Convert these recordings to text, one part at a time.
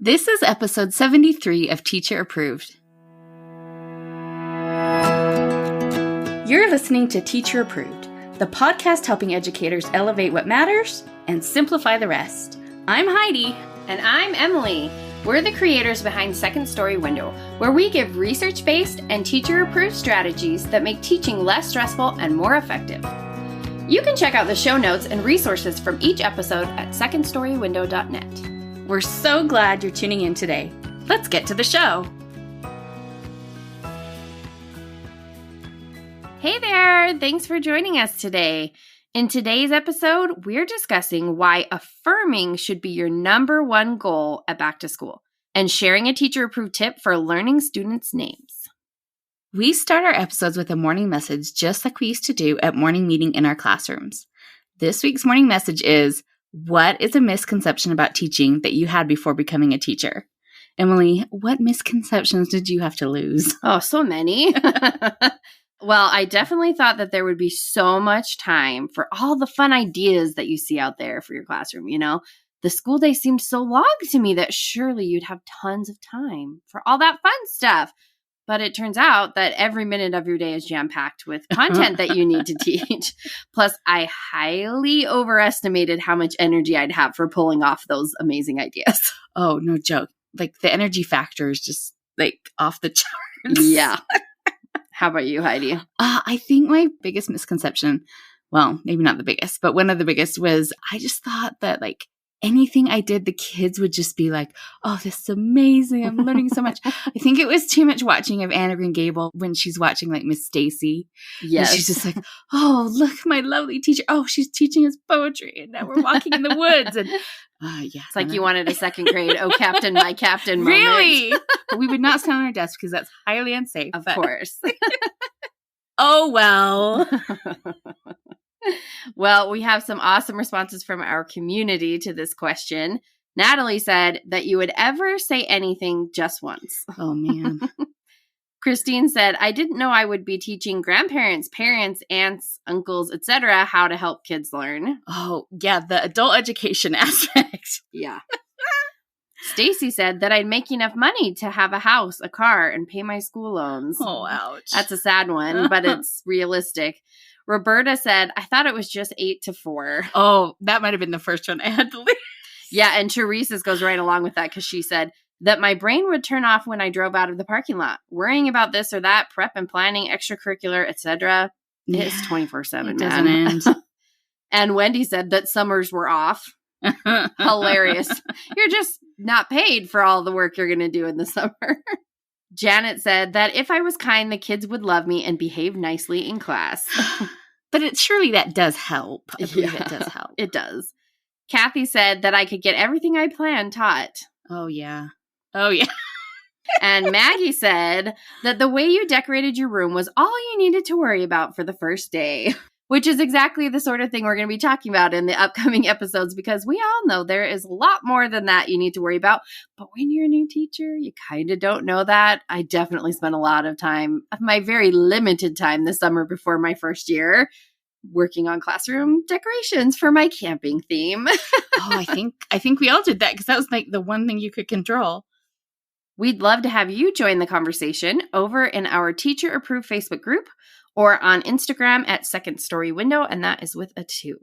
This is episode 73 of Teacher Approved. You're listening to Teacher Approved, the podcast helping educators elevate what matters and simplify the rest. I'm Heidi. And I'm Emily. We're the creators behind Second Story Window, where we give research-based and teacher-approved strategies that make teaching less stressful and more effective. You can check out the show notes and resources from each episode at secondstorywindow.net. We're so glad you're tuning in today. Let's get to the show. Hey there! Thanks for joining us today. In today's episode, we're discussing why affirming should be your number one goal at back to school and sharing a teacher-approved tip for learning students' names. We start our episodes with a morning message just like we used to do at morning meeting in our classrooms. This week's morning message is, what is a misconception about teaching that you had before becoming a teacher? Emily, what misconceptions did you have to lose? Oh, so many. Well, I definitely thought that there would be so much time for all the fun ideas that you see out there for your classroom. You know, the school day seemed so long to me that surely you'd have tons of time for all that fun stuff. But it turns out that every minute of your day is jam-packed with content that you need to teach. Plus, I highly overestimated how much energy I'd have for pulling off those amazing ideas. Oh, no joke. Like, the energy factor is just, like, off the charts. Yeah. How about you, Heidi? I think my biggest misconception, well, maybe not the biggest, but one of the biggest was I just thought that, like, anything I did, the kids would just be like, oh, this is amazing. I'm learning so much. I think it was too much watching of Anna Green Gable when she's watching like Miss Stacy. Yes. And she's just like, oh, look, my lovely teacher. Oh, she's teaching us poetry. And now we're walking in the woods. And yeah. It's like you wanted a second grade, oh, Captain, my Captain moment. Really? But we would not stand on our desk because that's highly unsafe. Of course. Oh, well. Well, we have some awesome responses from our community to this question. Natalie said that you would ever say anything just once. Oh, man. Christine said, I didn't know I would be teaching grandparents, parents, aunts, uncles, etc. how to help kids learn. Oh, yeah, the adult education aspect. Yeah. Stacy said that I'd make enough money to have a house, a car, and pay my school loans. Oh, ouch. That's a sad one, but it's realistic. Roberta said, I thought it was just 8 to 4. Oh, that might have been the first one I had to leave. Yeah, and Teresa's goes right along with that because she said that my brain would turn off when I drove out of the parking lot. Worrying about this or that, prep and planning, extracurricular, etc. Yeah, It's 24/7, it doesn't end. And Wendy said that summers were off. Hilarious. You're just not paid for all the work you're going to do in the summer. Janet said that if I was kind, the kids would love me and behave nicely in class. But surely that does help. I believe it does help. It does. Kathy said that I could get everything I planned taught. Oh, yeah. Oh, yeah. And Maggie said that the way you decorated your room was all you needed to worry about for the first day, which is exactly the sort of thing we're going to be talking about in the upcoming episodes because we all know there is a lot more than that you need to worry about. But when you're a new teacher, you kind of don't know that. I definitely spent a lot of time, my very limited time this summer before my first year, working on classroom decorations for my camping theme. Oh, I think we all did that because that was like the one thing you could control. We'd love to have you join the conversation over in our Teacher Approved Facebook group or on Instagram at Second Story Window, and that is with a 2.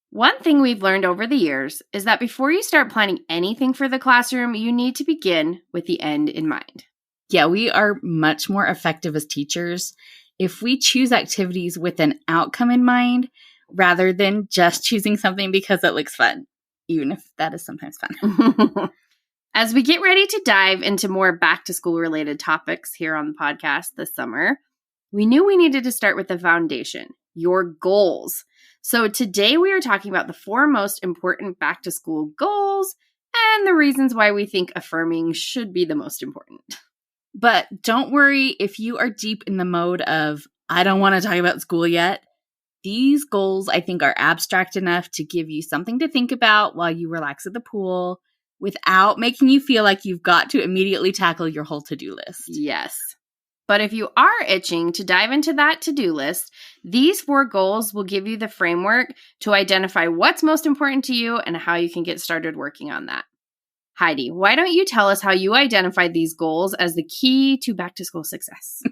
One thing we've learned over the years is that before you start planning anything for the classroom, you need to begin with the end in mind. Yeah, we are much more effective as teachers if we choose activities with an outcome in mind rather than just choosing something because it looks fun, even if that is sometimes fun. As we get ready to dive into more back-to-school related topics here on the podcast this summer, we knew we needed to start with the foundation, your goals. So today we are talking about the 4 most important back-to-school goals and the reasons why we think affirming should be the most important. But don't worry if you are deep in the mode of, I don't want to talk about school yet. These goals, I think, are abstract enough to give you something to think about while you relax at the pool without making you feel like you've got to immediately tackle your whole to-do list. Yes. But if you are itching to dive into that to-do list, these 4 goals will give you the framework to identify what's most important to you and how you can get started working on that. Heidi, why don't you tell us how you identified these goals as the key to back to school success?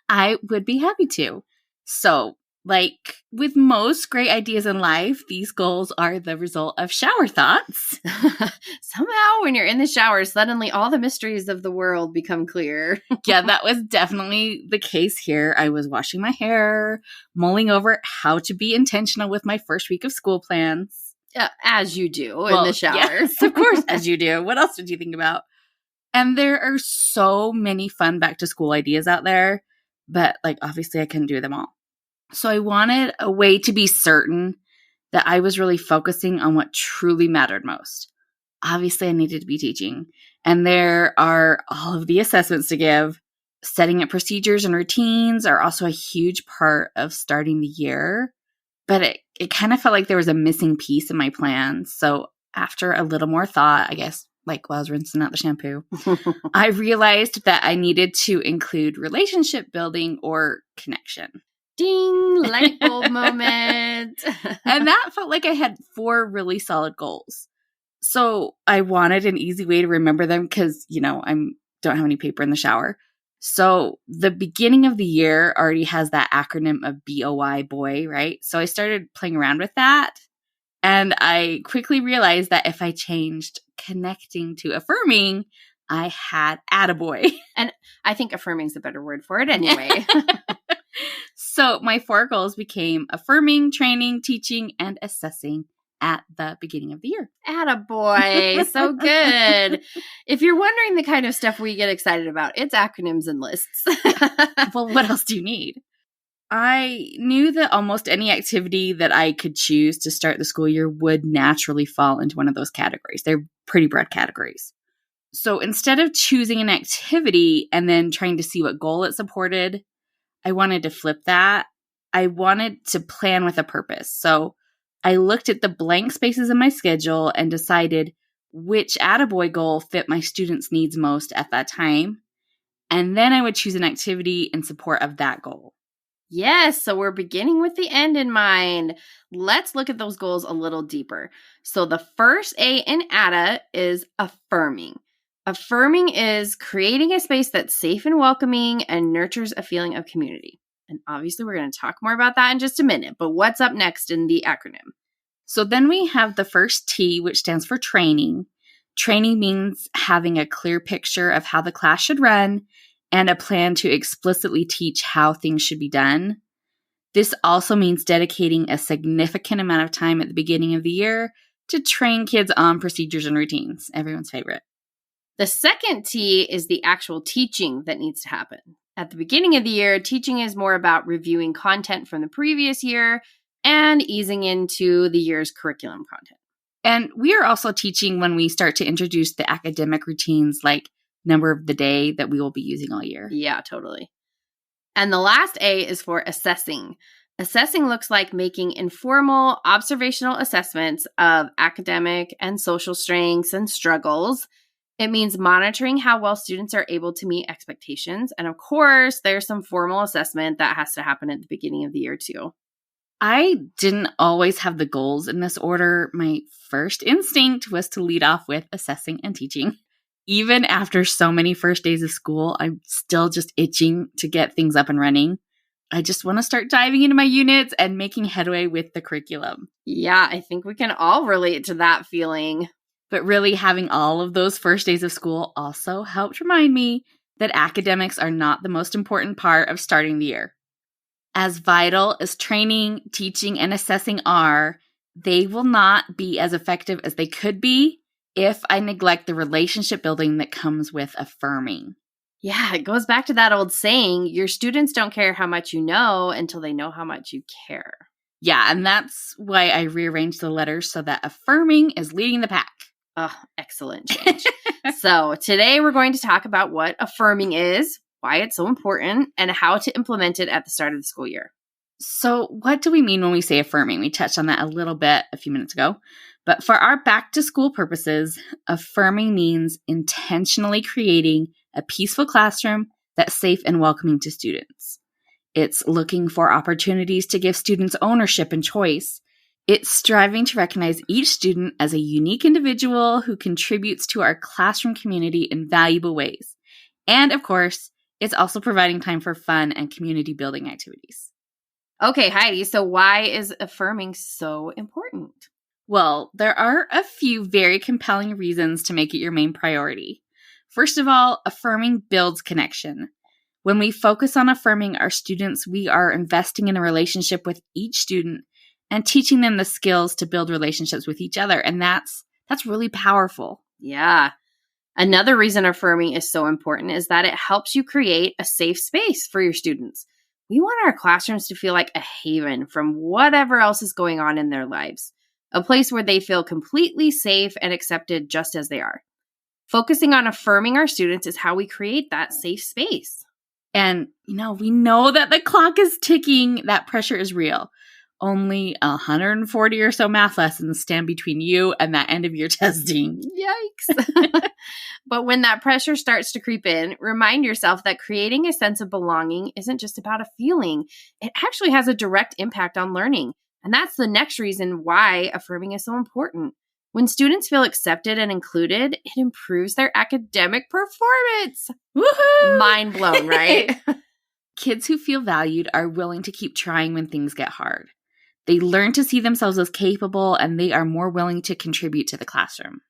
I would be happy to. So, like with most great ideas in life, these goals are the result of shower thoughts. Somehow, when you're in the shower, suddenly all the mysteries of the world become clear. Yeah, that was definitely the case here. I was washing my hair, mulling over how to be intentional with my first week of school plans. As you do in the shower. Yes, of course, as you do. What else did you think about? And there are so many fun back to school ideas out there, but obviously I couldn't do them all. So I wanted a way to be certain that I was really focusing on what truly mattered most. Obviously I needed to be teaching, and there are all of the assessments to give. Setting up procedures and routines are also a huge part of starting the year, but it kind of felt like there was a missing piece in my plan. So after a little more thought, I guess, while I was rinsing out the shampoo, I realized that I needed to include relationship building or connection. Ding, light bulb moment. And that felt like I had 4 really solid goals. So I wanted an easy way to remember them because, I don't have any paper in the shower. So the beginning of the year already has that acronym of BOY, boy, right? So I started playing around with that. And I quickly realized that if I changed connecting to affirming, I had ATTA BOY. And I think affirming is a better word for it anyway. So my 4 goals became affirming, training, teaching, and assessing at the beginning of the year. Atta boy. So good. If you're wondering the kind of stuff we get excited about, it's acronyms and lists. Well, what else do you need? I knew that almost any activity that I could choose to start the school year would naturally fall into one of those categories. They're pretty broad categories. So instead of choosing an activity and then trying to see what goal it supported, I wanted to flip that. I wanted to plan with a purpose. So I looked at the blank spaces in my schedule and decided which attaboy goal fit my students' needs most at that time. And then I would choose an activity in support of that goal. Yes, so we're beginning with the end in mind. Let's look at those goals a little deeper. So the first A in ATTA is affirming. Affirming is creating a space that's safe and welcoming and nurtures a feeling of community. And obviously, we're going to talk more about that in just a minute. But what's up next in the acronym? So then we have the first T, which stands for training. Training means having a clear picture of how the class should run and a plan to explicitly teach how things should be done. This also means dedicating a significant amount of time at the beginning of the year to train kids on procedures and routines. Everyone's favorite. The second T is the actual teaching that needs to happen. At the beginning of the year, teaching is more about reviewing content from the previous year and easing into the year's curriculum content. And we are also teaching when we start to introduce the academic routines like number of the day that we will be using all year. Yeah, totally. And the last A is for assessing. Assessing looks like making informal, observational assessments of academic and social strengths and struggles. It means monitoring how well students are able to meet expectations. And of course, there's some formal assessment that has to happen at the beginning of the year too. I didn't always have the goals in this order. My first instinct was to lead off with assessing and teaching. Even after so many first days of school, I'm still just itching to get things up and running. I just want to start diving into my units and making headway with the curriculum. Yeah, I think we can all relate to that feeling. But really having all of those first days of school also helped remind me that academics are not the most important part of starting the year. As vital as training, teaching, and assessing are, they will not be as effective as they could be if I neglect the relationship building that comes with affirming. Yeah, it goes back to that old saying, your students don't care how much you know until they know how much you care. Yeah, and that's why I rearranged the letters so that affirming is leading the pack. Oh, excellent change. So today we're going to talk about what affirming is, why it's so important, and how to implement it at the start of the school year. So what do we mean when we say affirming? We touched on that a little bit a few minutes ago. But for our back to school purposes, affirming means intentionally creating a peaceful classroom that's safe and welcoming to students. It's looking for opportunities to give students ownership and choice It's striving to recognize each student as a unique individual who contributes to our classroom community in valuable ways. And of course, it's also providing time for fun and community building activities. Okay, Heidi, so why is affirming so important? Well, there are a few very compelling reasons to make it your main priority. First of all, affirming builds connection. When we focus on affirming our students, we are investing in a relationship with each student and teaching them the skills to build relationships with each other. And that's really powerful. Yeah. Another reason affirming is so important is that it helps you create a safe space for your students. We want our classrooms to feel like a haven from whatever else is going on in their lives, a place where they feel completely safe and accepted just as they are. Focusing on affirming our students is how we create that safe space. And, we know that the clock is ticking. That pressure is real. Only 140 or so math lessons stand between you and that end of year testing. Yikes. But when that pressure starts to creep in, remind yourself that creating a sense of belonging isn't just about a feeling. It actually has a direct impact on learning. And that's the next reason why affirming is so important. When students feel accepted and included, it improves their academic performance. Woohoo! Mind blown, right? Kids who feel valued are willing to keep trying when things get hard. They learn to see themselves as capable, and they are more willing to contribute to the classroom.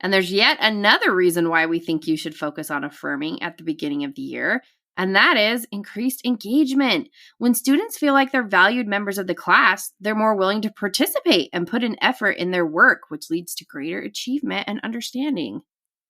And there's yet another reason why we think you should focus on affirming at the beginning of the year, and that is increased engagement. When students feel like they're valued members of the class, they're more willing to participate and put an effort in their work, which leads to greater achievement and understanding.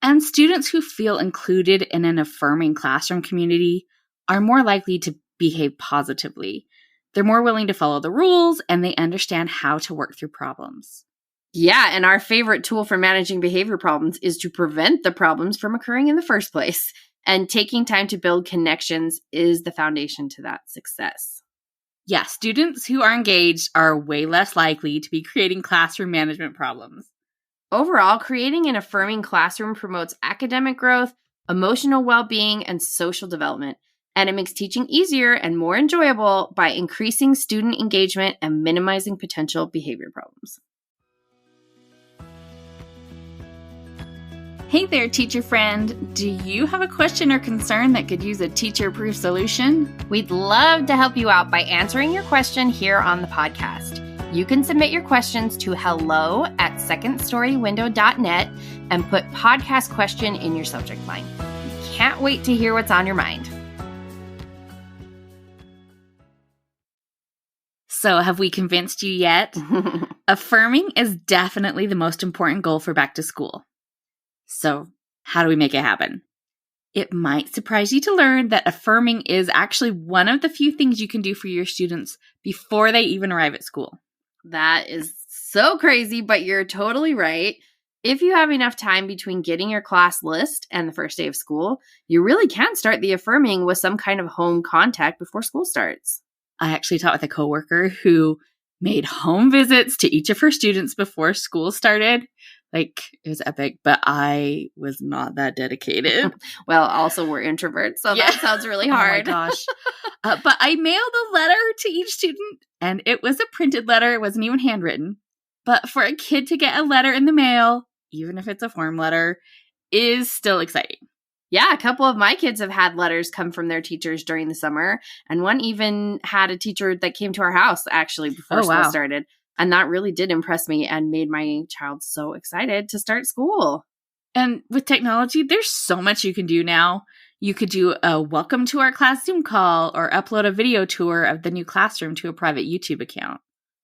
And students who feel included in an affirming classroom community are more likely to behave positively. They're more willing to follow the rules, and they understand how to work through problems. Yeah, and our favorite tool for managing behavior problems is to prevent the problems from occurring in the first place. And taking time to build connections is the foundation to that success. Yeah, students who are engaged are way less likely to be creating classroom management problems. Overall, creating an affirming classroom promotes academic growth, emotional well-being, and social development. And it makes teaching easier and more enjoyable by increasing student engagement and minimizing potential behavior problems. Hey there, teacher friend. Do you have a question or concern that could use a teacher-proof solution? We'd love to help you out by answering your question here on the podcast. You can submit your questions to hello@secondstorywindow.net and put podcast question in your subject line. We can't wait to hear what's on your mind. So have we convinced you yet? Affirming is definitely the most important goal for back to school. So how do we make it happen? It might surprise you to learn that affirming is actually one of the few things you can do for your students before they even arrive at school. That is so crazy, but you're totally right. If you have enough time between getting your class list and the first day of school, you really can start the affirming with some kind of home contact before school starts. I actually taught with a coworker who made home visits to each of her students before school started. It was epic, but I was not that dedicated. Well, also we're introverts, so that sounds really hard. Oh my gosh. But I mailed a letter to each student, and it was a printed letter. It wasn't even handwritten. But for a kid to get a letter in the mail, even if it's a form letter, is still exciting. Yeah, a couple of my kids have had letters come from their teachers during the summer, and one even had a teacher that came to our house actually before school started. And that really did impress me and made my child so excited to start school. And with technology, there's so much you can do now. You could do a welcome to our class Zoom call or upload a video tour of the new classroom to a private YouTube account.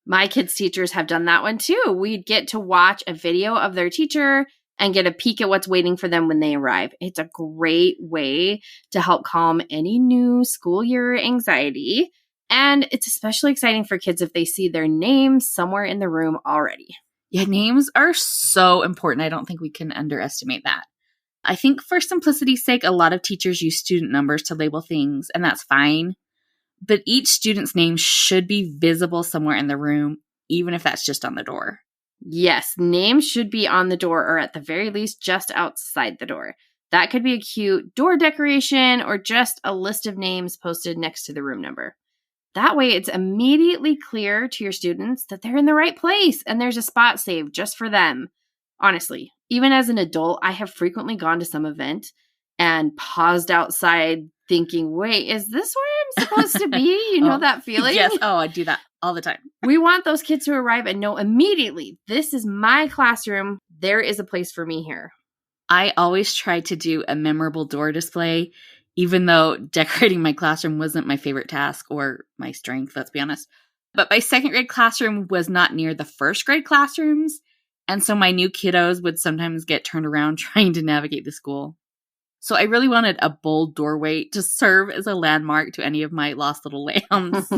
My kids' teachers have done that one too. We'd get to watch a video of their teacher and get a peek at what's waiting for them when they arrive. It's a great way to help calm any new school year anxiety. And it's especially exciting for kids if they see their names somewhere in the room already. Yeah, names are so important. I don't think we can underestimate that. I think for simplicity's sake, a lot of teachers use student numbers to label things, and that's fine. But each student's name should be visible somewhere in the room, even if that's just on the door. Yes, names should be on the door or at the very least just outside the door. That could be a cute door decoration or just a list of names posted next to the room number. That way, it's immediately clear to your students that they're in the right place and there's a spot saved just for them. Honestly, even as an adult, I have frequently gone to some event and paused outside thinking, wait, is this where I'm supposed to be? You know that feeling? Yes. Oh, I do that all the time. We want those kids to arrive and know immediately, this is my classroom. There is a place for me here. I always try to do a memorable door display, even though decorating my classroom wasn't my favorite task or my strength, let's be honest. But my second grade classroom was not near the first grade classrooms, and so my new kiddos would sometimes get turned around trying to navigate the school. So I really wanted a bold doorway to serve as a landmark to any of my lost little lambs.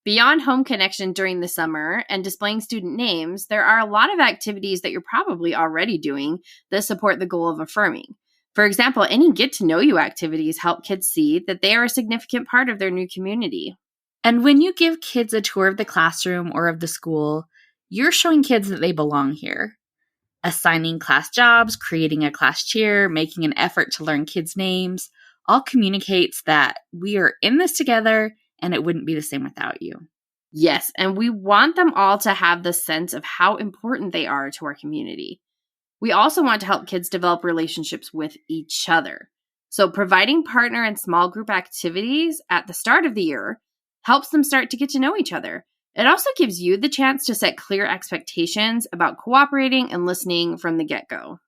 Beyond home connection during the summer and displaying student names, there are a lot of activities that you're probably already doing that support the goal of affirming. For example, any get-to-know-you activities help kids see that they are a significant part of their new community. And when you give kids a tour of the classroom or of the school, you're showing kids that they belong here. Assigning class jobs, creating a class cheer, making an effort to learn kids' names, all communicates that we are in this together and it wouldn't be the same without you. Yes, and we want them all to have the sense of how important they are to our community. We also want to help kids develop relationships with each other. So providing partner and small group activities at the start of the year helps them start to get to know each other. It also gives you the chance to set clear expectations about cooperating and listening from the get-go.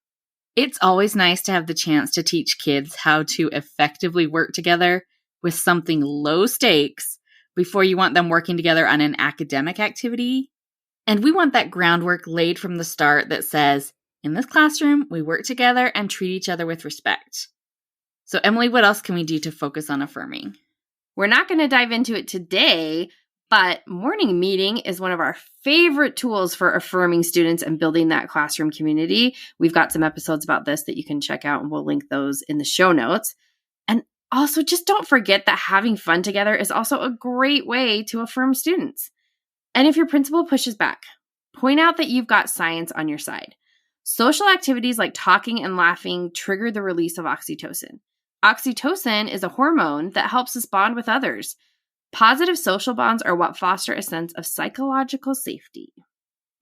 It's always nice to have the chance to teach kids how to effectively work together with something low stakes before you want them working together on an academic activity. And we want that groundwork laid from the start that says, in this classroom, we work together and treat each other with respect. So Emily, what else can we do to focus on affirming? We're not going to dive into it today, but morning meeting is one of our favorite tools for affirming students and building that classroom community. We've got some episodes about this that you can check out, and we'll link those in the show notes. And also, just don't forget that having fun together is also a great way to affirm students. And if your principal pushes back, point out that you've got science on your side. Social activities like talking and laughing trigger the release of oxytocin. Oxytocin is a hormone that helps us bond with others. Positive social bonds are what foster a sense of psychological safety.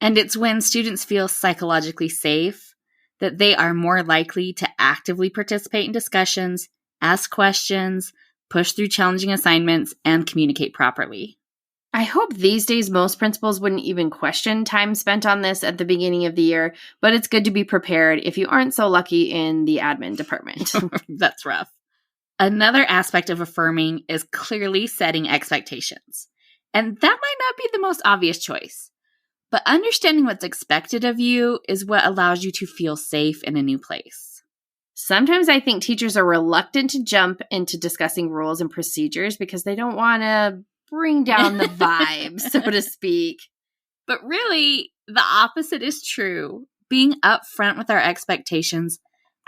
And it's when students feel psychologically safe that they are more likely to actively participate in discussions, ask questions, push through challenging assignments, and communicate properly. I hope these days most principals wouldn't even question time spent on this at the beginning of the year, but it's good to be prepared if you aren't so lucky in the admin department. That's rough. Another aspect of affirming is clearly setting expectations. And that might not be the most obvious choice, but understanding what's expected of you is what allows you to feel safe in a new place. Sometimes I think teachers are reluctant to jump into discussing rules and procedures because they don't want to bring down the vibe, so to speak. But really, the opposite is true. Being upfront with our expectations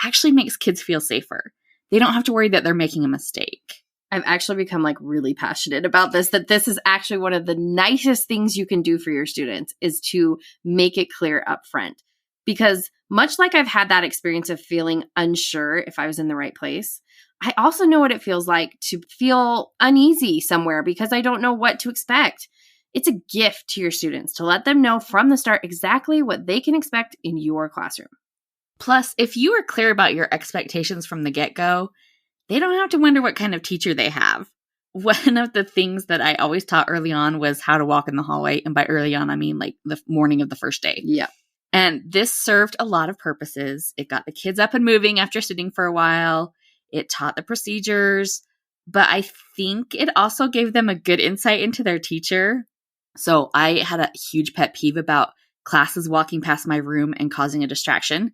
actually makes kids feel safer. They don't have to worry that they're making a mistake. I've actually become really passionate about this, that this is actually one of the nicest things you can do for your students is to make it clear upfront. Because much like I've had that experience of feeling unsure if I was in the right place, I also know what it feels like to feel uneasy somewhere because I don't know what to expect. It's a gift to your students to let them know from the start exactly what they can expect in your classroom. Plus, if you are clear about your expectations from the get-go, they don't have to wonder what kind of teacher they have. One of the things that I always taught early on was how to walk in the hallway. And by early on, I mean the morning of the first day. Yeah. And this served a lot of purposes. It got the kids up and moving after sitting for a while. It taught the procedures. But I think it also gave them a good insight into their teacher. So I had a huge pet peeve about classes walking past my room and causing a distraction.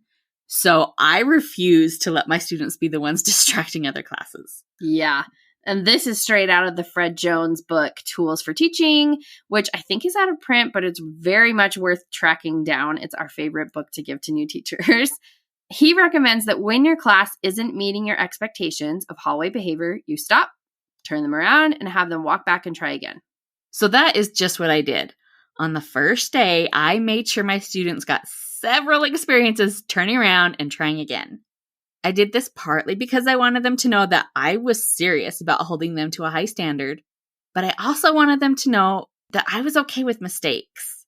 So I refuse to let my students be the ones distracting other classes. Yeah. And this is straight out of the Fred Jones book, Tools for Teaching, which I think is out of print, but it's very much worth tracking down. It's our favorite book to give to new teachers. He recommends that when your class isn't meeting your expectations of hallway behavior, you stop, turn them around, and have them walk back and try again. So that is just what I did. On the first day, I made sure my students got several experiences turning around and trying again. I did this partly because I wanted them to know that I was serious about holding them to a high standard, but I also wanted them to know that I was okay with mistakes.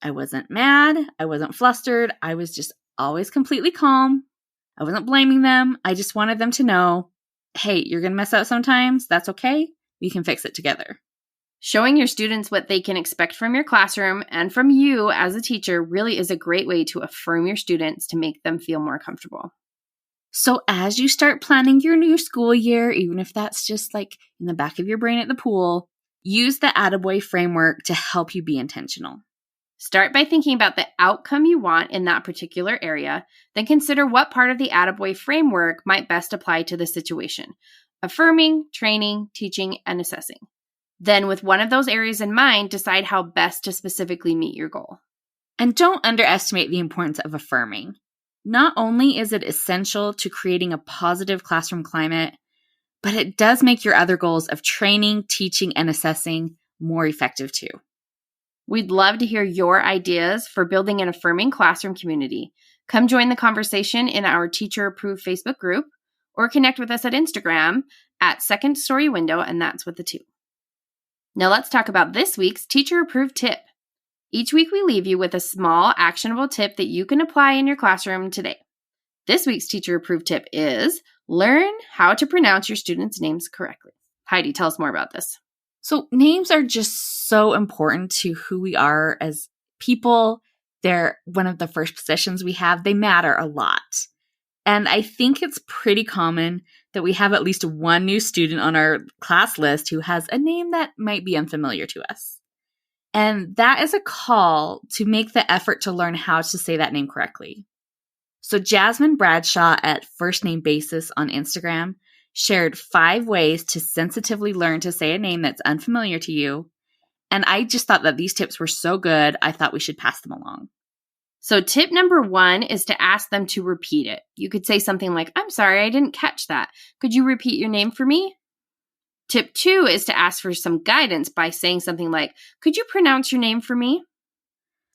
I wasn't mad. I wasn't flustered. I was just always completely calm. I wasn't blaming them. I just wanted them to know, hey, you're going to mess up sometimes. That's okay. We can fix it together. Showing your students what they can expect from your classroom and from you as a teacher really is a great way to affirm your students to make them feel more comfortable. So as you start planning your new school year, even if that's just like in the back of your brain at the pool, use the ATTA BOY framework to help you be intentional. Start by thinking about the outcome you want in that particular area, then consider what part of the ATTA BOY framework might best apply to the situation: affirming, training, teaching, and assessing. Then with one of those areas in mind, decide how best to specifically meet your goal. And don't underestimate the importance of affirming. Not only is it essential to creating a positive classroom climate, but it does make your other goals of training, teaching, and assessing more effective too. We'd love to hear your ideas for building an affirming classroom community. Come join the conversation in our teacher-approved Facebook group, or connect with us at Instagram at Second Story Window, and that's with the 2. Now let's talk about this week's teacher-approved tip. Each week we leave you with a small, actionable tip that you can apply in your classroom today. This week's teacher-approved tip is learn how to pronounce your students' names correctly. Heidi, tell us more about this. So names are just so important to who we are as people. They're one of the first possessions we have. They matter a lot. And I think it's pretty common that we have at least one new student on our class list who has a name that might be unfamiliar to us. And that is a call to make the effort to learn how to say that name correctly. So Jasmine Bradshaw at First Name Basis on Instagram shared 5 ways to sensitively learn to say a name that's unfamiliar to you. And I just thought that these tips were so good, I thought we should pass them along. So tip number 1 is to ask them to repeat it. You could say something like, I'm sorry, I didn't catch that. Could you repeat your name for me? Tip 2 is to ask for some guidance by saying something like, could you pronounce your name for me?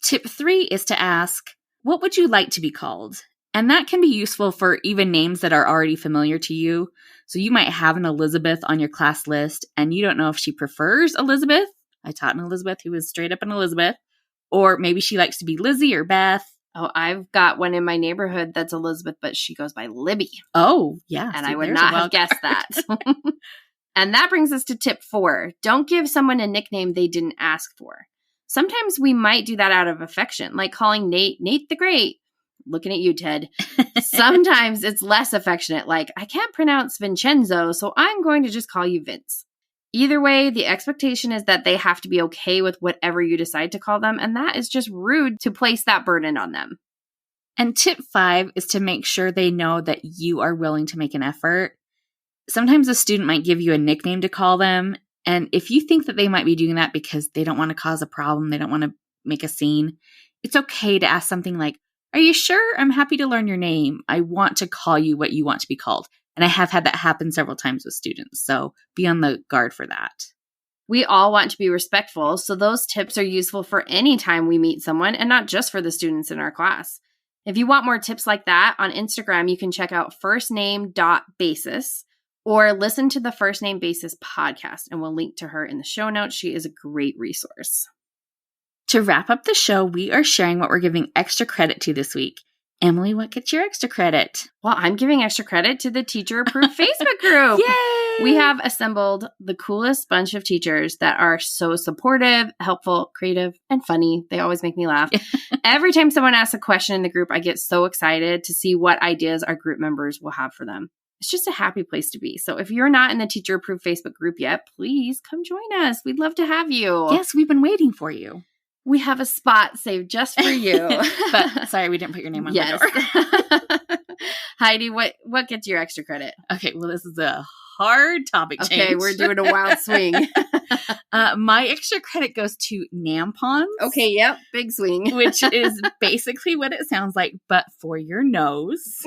Tip 3 is to ask, what would you like to be called? And that can be useful for even names that are already familiar to you. So you might have an Elizabeth on your class list and you don't know if she prefers Elizabeth. I taught an Elizabeth who was straight up an Elizabeth. Or maybe she likes to be Lizzie or Beth. Oh, I've got one in my neighborhood that's Elizabeth, but she goes by Libby. Oh, yeah. And I would not have guessed that. And that brings us to tip 4. Don't give someone a nickname they didn't ask for. Sometimes we might do that out of affection, like calling Nate the Great. Looking at you, Ted. Sometimes it's less affectionate, like, I can't pronounce Vincenzo, so I'm going to just call you Vince. Either way, the expectation is that they have to be okay with whatever you decide to call them, and that is just rude to place that burden on them. And tip 5 is to make sure they know that you are willing to make an effort. Sometimes a student might give you a nickname to call them, and if you think that they might be doing that because they don't want to cause a problem, they don't want to make a scene, it's okay to ask something like, are you sure? I'm happy to learn your name. I want to call you what you want to be called. And I have had that happen several times with students, so be on the guard for that. We all want to be respectful, so those tips are useful for any time we meet someone and not just for the students in our class. If you want more tips like that, on Instagram, you can check out firstname.basis or listen to the First Name Basis podcast, and we'll link to her in the show notes. She is a great resource. To wrap up the show, we are sharing what we're giving extra credit to this week. Emily, what gets your extra credit? Well, I'm giving extra credit to the teacher-approved Facebook group. Yay! We have assembled the coolest bunch of teachers that are so supportive, helpful, creative, and funny. They always make me laugh. Every time someone asks a question in the group, I get so excited to see what ideas our group members will have for them. It's just a happy place to be. So if you're not in the teacher-approved Facebook group yet, please come join us. We'd love to have you. Yes, we've been waiting for you. We have a spot saved just for you. But sorry, we didn't put your name on the door. Heidi, what gets your extra credit? Okay, well, this is a hard topic change. Okay, we're doing a wild swing. My extra credit goes to Nampons. Okay, yep, big swing. Which is basically what it sounds like, but for your nose.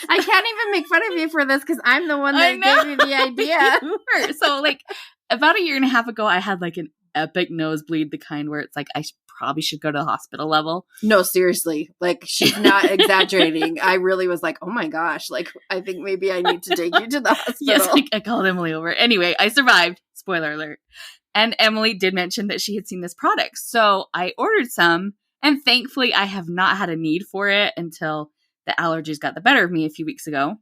I can't even make fun of you for this because I'm the one that gave you the idea. So, about a year and a half ago, I had an epic nosebleed, the kind where it's like I probably should go to the hospital level. No, seriously. She's not exaggerating. I really was like, oh my gosh. I think maybe I need to take you to the hospital. Yes, I called Emily over. Anyway, I survived. spoiler alert. And Emily did mention that she had seen this product. So I ordered some, and thankfully I have not had a need for it until the allergies got the better of me a few weeks ago.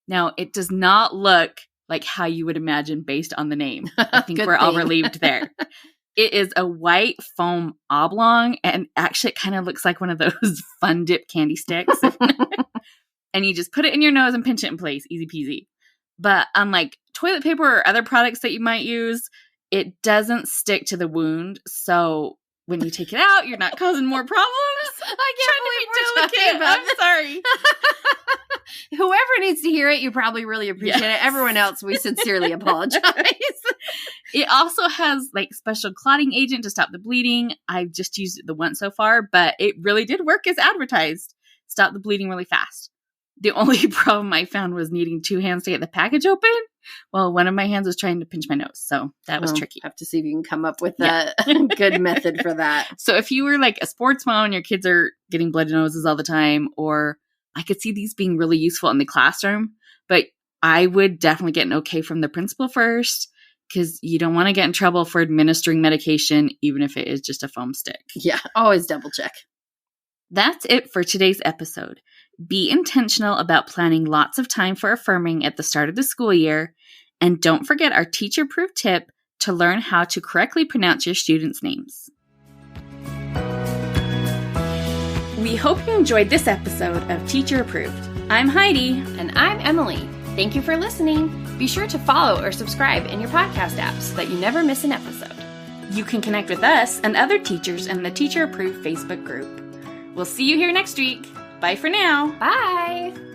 Now, it does not look like how you would imagine based on the name. I think we're all relieved there. It is a white foam oblong, and actually it kind of looks like one of those Fun Dip candy sticks. And you just put it in your nose and pinch it in place. Easy peasy. But unlike toilet paper or other products that you might use, it doesn't stick to the wound. So when you take it out, you're not causing more problems. I can't believe we're talking about I'm sorry. Whoever needs to hear it, you probably really appreciate it. Everyone else, we sincerely apologize. It also has like special clotting agent to stop the bleeding. I've just used it the once so far, but it really did work as advertised. Stop the bleeding really fast. The only problem I found was needing 2 hands to get the package open. Well, one of my hands was trying to pinch my nose, so that was tricky. I have to see if you can come up with a good method for that. So if you were like a sports mom and your kids are getting bloody noses all the time, or I could see these being really useful in the classroom, but I would definitely get an okay from the principal first, because you don't want to get in trouble for administering medication, even if it is just a foam stick. Yeah, always double check. That's it for today's episode. Be intentional about planning lots of time for affirming at the start of the school year, and don't forget our teacher-proof tip to learn how to correctly pronounce your students' names. We hope you enjoyed this episode of Teacher Approved. I'm Heidi. And I'm Emily. Thank you for listening. Be sure to follow or subscribe in your podcast app so that you never miss an episode. You can connect with us and other teachers in the Teacher Approved Facebook group. We'll see you here next week. Bye for now. Bye.